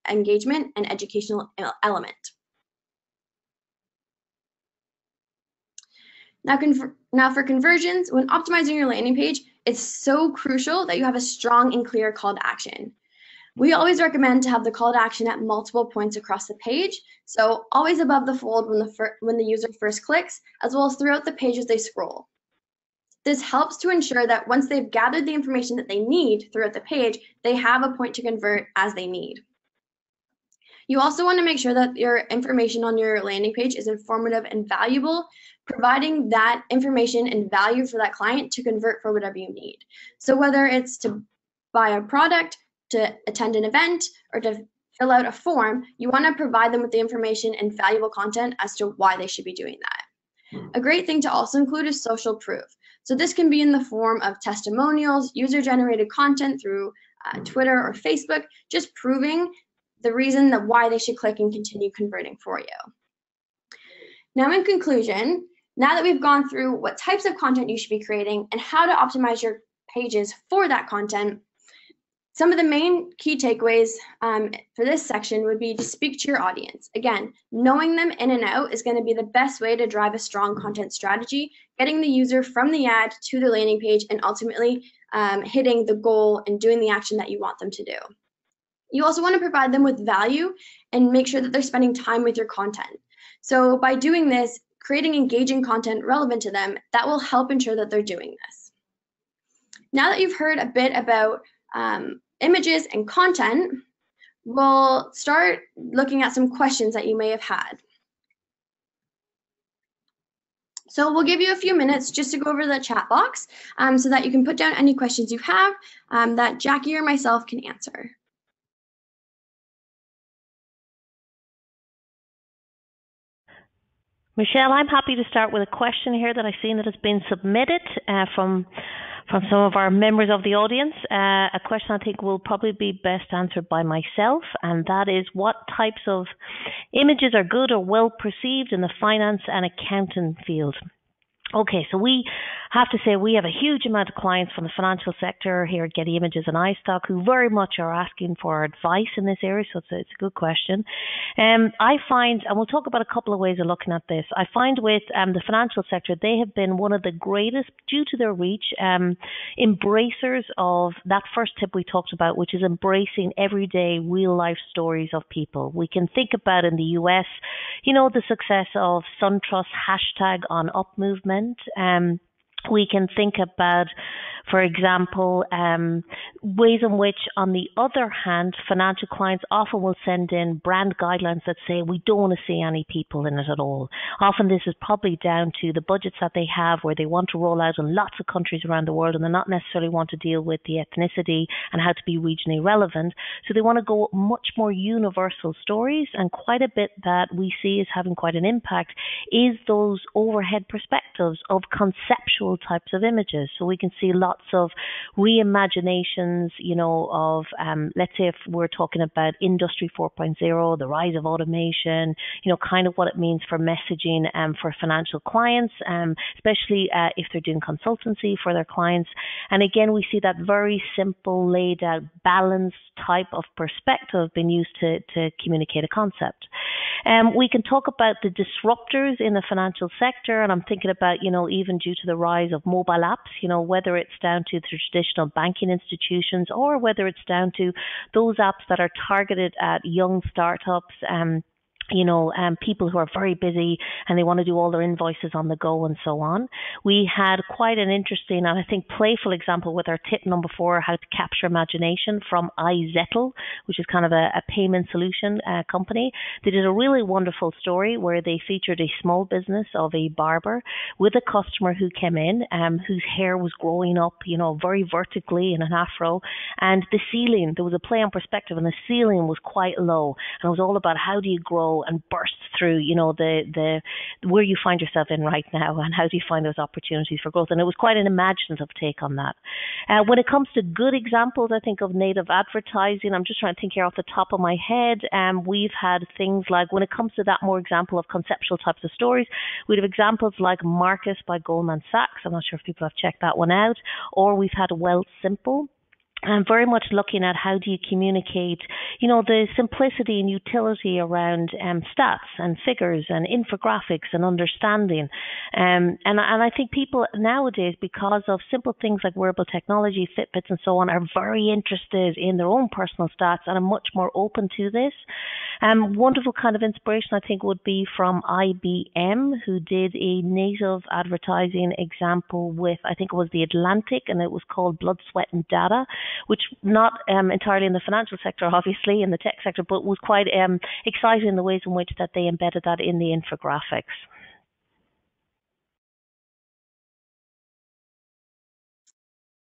engagement and educational element. Now for conversions, when optimizing your landing page, it's so crucial that you have a strong and clear call to action. We always recommend to have the call to action at multiple points across the page, so always above the fold when the user first clicks, as well as throughout the page as they scroll. This helps to ensure that once they've gathered the information that they need throughout the page, they have a point to convert as they need. You also want to make sure that your information on your landing page is informative and valuable, providing that information and value for that client to convert for whatever you need. So whether it's to buy a product, to attend an event, or to fill out a form, you want to provide them with the information and valuable content as to why they should be doing that. A great thing to also include is social proof. So this can be in the form of testimonials, user-generated content through Twitter or Facebook, just proving the reason that why they should click and continue converting for you. Now in conclusion, now that we've gone through what types of content you should be creating and how to optimize your pages for that content, some of the main key takeaways for this section would be to speak to your audience. Again, knowing them in and out is going to be the best way to drive a strong content strategy, getting the user from the ad to the landing page and ultimately hitting the goal and doing the action that you want them to do. You also want to provide them with value and make sure that they're spending time with your content. So by doing this, creating engaging content relevant to them, that will help ensure that they're doing this. Now that you've heard a bit about images and content, we'll start looking at some questions that you may have had. So we'll give you a few minutes just to go over the chat box so that you can put down any questions you have that Jackie or myself can answer. Michelle, I'm happy to start with a question here that I've seen that has been submitted from some of our members of the audience. A question I think will probably be best answered by myself, and that is, what types of images are good or well perceived in the finance and accounting field? Okay, so we have to say we have a huge amount of clients from the financial sector here at Getty Images and iStock who very much are asking for advice in this area, so it's a good question. I find, and we'll talk about a couple of ways of looking at this, I find with the financial sector, they have been one of the greatest, due to their reach, embracers of that first tip we talked about, which is embracing everyday real life stories of people. We can think about in the US, you know, the success of SunTrust hashtag on Up movement. We can think about, for example, ways in which, on the other hand, financial clients often will send in brand guidelines that say we don't want to see any people in it at all. Often this is probably down to the budgets that they have, where they want to roll out in lots of countries around the world and they not necessarily want to deal with the ethnicity and how to be regionally relevant. So they want to go much more universal stories, and quite a bit that we see is having quite an impact is those overhead perspectives of conceptual types of images. So we can see lots of reimaginations, you know, of, let's say if we're talking about Industry 4.0, the rise of automation, you know, kind of what it means for messaging for financial clients, especially if they're doing consultancy for their clients. And again, we see that very simple, laid out, balanced type of perspective being used to communicate a concept. We can talk about the disruptors in the financial sector, and I'm thinking about, you know, even due to the rise of mobile apps, you know, whether it's down to the traditional banking institutions or whether it's down to those apps that are targeted at young startups, you know, people who are very busy and they want to do all their invoices on the go and so on. We had quite an interesting and I think playful example with our tip number 4, how to capture imagination, from iZettle, which is kind of a payment solution company. They did a really wonderful story where they featured a small business of a barber with a customer who came in, whose hair was growing up, you know, very vertically in an afro, and the ceiling, there was a play on perspective, and the ceiling was quite low, and it was all about how do you grow and burst through, you know, the where you find yourself in right now, and how do you find those opportunities for growth. And it was quite an imaginative take on that. When it comes to good examples, I think, of native advertising, I'm just trying to think here off the top of my head. We've had things like, when it comes to that more example of conceptual types of stories, we'd have examples like Marcus by Goldman Sachs. I'm not sure if people have checked that one out. Or we've had Well Simple, And very much looking at how do you communicate, the simplicity and utility around stats and figures and infographics and understanding. And I think people nowadays, because of simple things like wearable technology, Fitbits and so on, are very interested in their own personal stats and are much more open to this. Wonderful kind of inspiration, I think, would be from IBM, who did a native advertising example with, I think it was the Atlantic, and it was called Blood, Sweat and Data, which not entirely in the financial sector, obviously, in the tech sector, but was quite exciting in the ways in which that they embedded that in the infographics.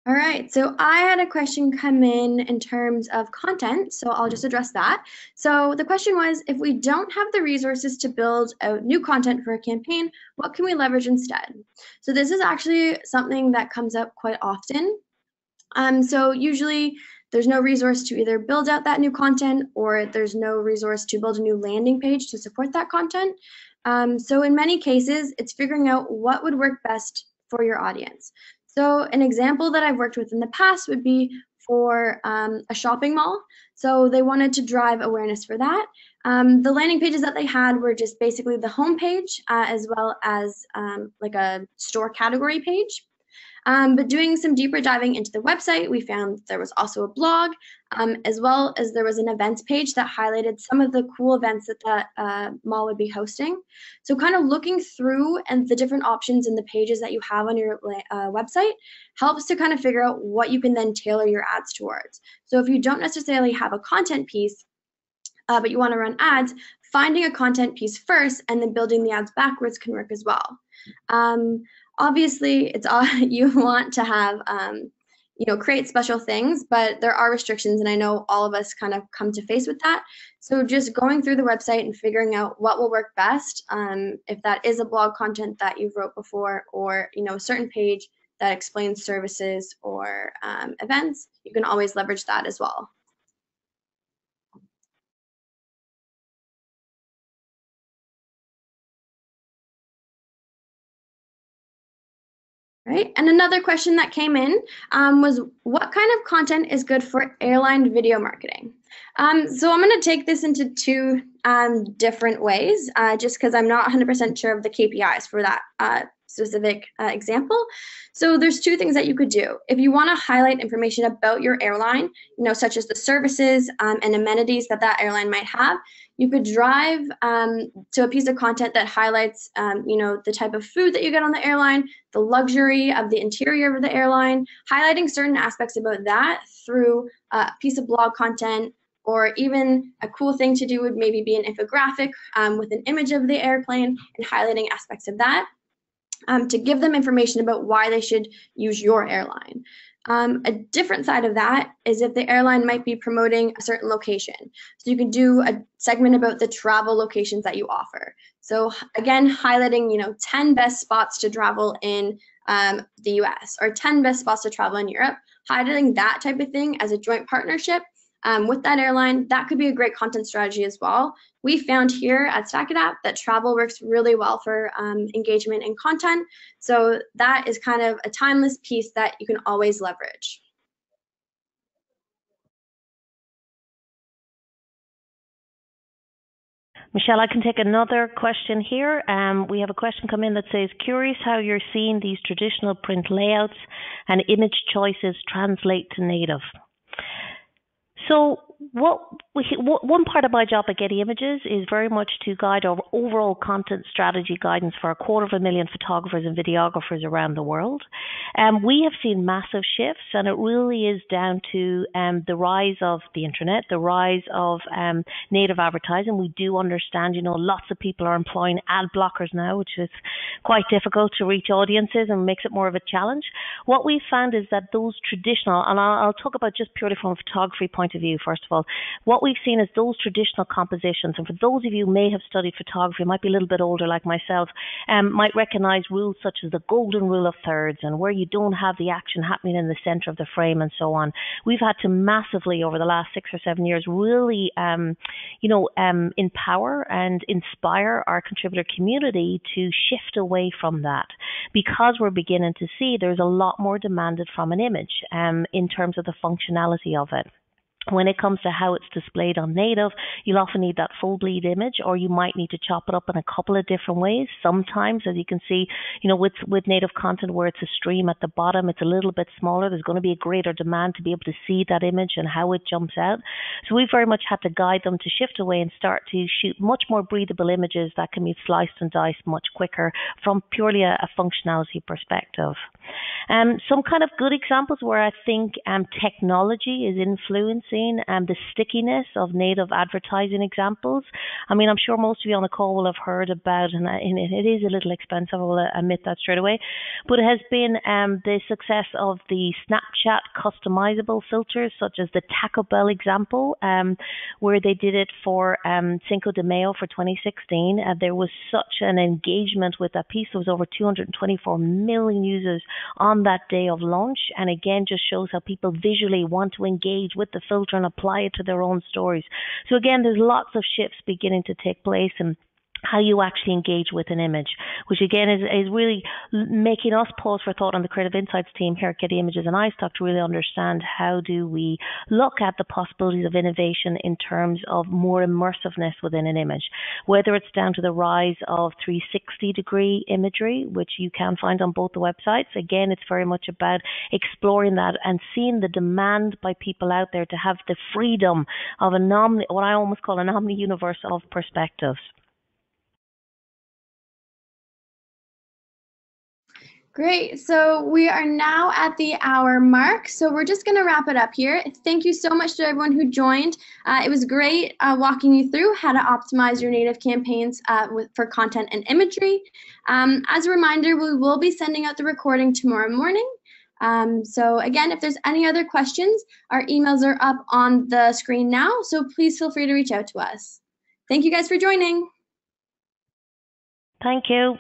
All right, so I had a question come in terms of content, so I'll just address that. So the question was, if we don't have the resources to build out new content for a campaign, what can we leverage instead? So this is actually something that comes up quite often. So usually there's no resource to either build out that new content, or there's no resource to build a new landing page to support that content. So in many cases, it's figuring out what would work best for your audience. So an example that I've worked with in the past would be for a shopping mall. So they wanted to drive awareness for that. The landing pages that they had were just basically the home page, as well as like a store category page. But doing some deeper diving into the website, we found there was also a blog, as well as there was an events page that highlighted some of the cool events that that mall would be hosting. So kind of looking through and the different options in the pages that you have on your website helps to kind of figure out what you can then tailor your ads towards. So if you don't necessarily have a content piece, but you want to run ads, finding a content piece first and then building the ads backwards can work as well. Obviously, it's all you want to have, create special things, but there are restrictions, and I know all of us kind of come to face with that. So just going through the website and figuring out what will work best, if that is a blog content that you've wrote before, or a certain page that explains services or events, you can always leverage that as well. Right, and another question that came in was, what kind of content is good for airline video marketing? So I'm going to take this into two different ways, just because I'm not 100% sure of the KPIs for that specific example. So there's two things that you could do. If you want to highlight information about your airline, such as the services and amenities that that airline might have, you could drive to a piece of content that highlights, the type of food that you get on the airline, the luxury of the interior of the airline, highlighting certain aspects about that through a piece of blog content, or even a cool thing to do would maybe be an infographic with an image of the airplane and highlighting aspects of that to give them information about why they should use your airline. A different side of that is if the airline might be promoting a certain location. So you can do a segment about the travel locations that you offer. So again, highlighting, 10 best spots to travel in the US, or 10 best spots to travel in Europe, highlighting that type of thing as a joint partnership with that airline. That could be a great content strategy as well. We found here at StackAdapt that travel works really well for engagement and content. So that is kind of a timeless piece that you can always leverage. Michelle, I can take another question here. We have a question come in that says, curious how you're seeing these traditional print layouts and image choices translate to native. So one part of my job at Getty Images is very much to guide our overall content strategy guidance for 250,000 photographers and videographers around the world. We have seen massive shifts, and it really is down to the rise of the internet, the rise of native advertising. We do understand, lots of people are employing ad blockers now, which is quite difficult to reach audiences and makes it more of a challenge. What we've found is that those traditional, and I'll talk about just purely from a photography point of of view, first of all. What we've seen is those traditional compositions, and for those of you who may have studied photography, might be a little bit older like myself, might recognize rules such as the golden rule of thirds, and where you don't have the action happening in the center of the frame and so on. We've had to massively, over the last 6 or 7 years, really empower and inspire our contributor community to shift away from that, because we're beginning to see there's a lot more demanded from an image in terms of the functionality of it. When it comes to how it's displayed on native, you'll often need that full bleed image, or you might need to chop it up in a couple of different ways. Sometimes, as you can see, with native content where it's a stream at the bottom, it's a little bit smaller. There's going to be a greater demand to be able to see that image and how it jumps out. So we very much had to guide them to shift away and start to shoot much more breathable images that can be sliced and diced much quicker from purely a functionality perspective. Some kind of good examples where I think technology is influencing the stickiness of native advertising examples. I mean, I'm sure most of you on the call will have heard about, and it is a little expensive, I will admit that straight away, but it has been the success of the Snapchat customizable filters, such as the Taco Bell example, where they did it for Cinco de Mayo for 2016. There was such an engagement with that piece. There was over 224 million users on that day of launch, and again just shows how people visually want to engage with the filter and apply it to their own stories. So again, there's lots of shifts beginning to take place in how you actually engage with an image, which again is really making us pause for thought on the Creative Insights team here at Getty Images and iStock to really understand how do we look at the possibilities of innovation in terms of more immersiveness within an image, whether it's down to the rise of 360-degree imagery, which you can find on both the websites. Again, it's very much about exploring that and seeing the demand by people out there to have the freedom of what I almost call an omni-universe of perspectives. Great. So we are now at the hour mark. So we're just going to wrap it up here. Thank you so much to everyone who joined. It was great walking you through how to optimize your native campaigns for content and imagery. As a reminder, we will be sending out the recording tomorrow morning. So again, if there's any other questions, our emails are up on the screen now. So please feel free to reach out to us. Thank you guys for joining. Thank you.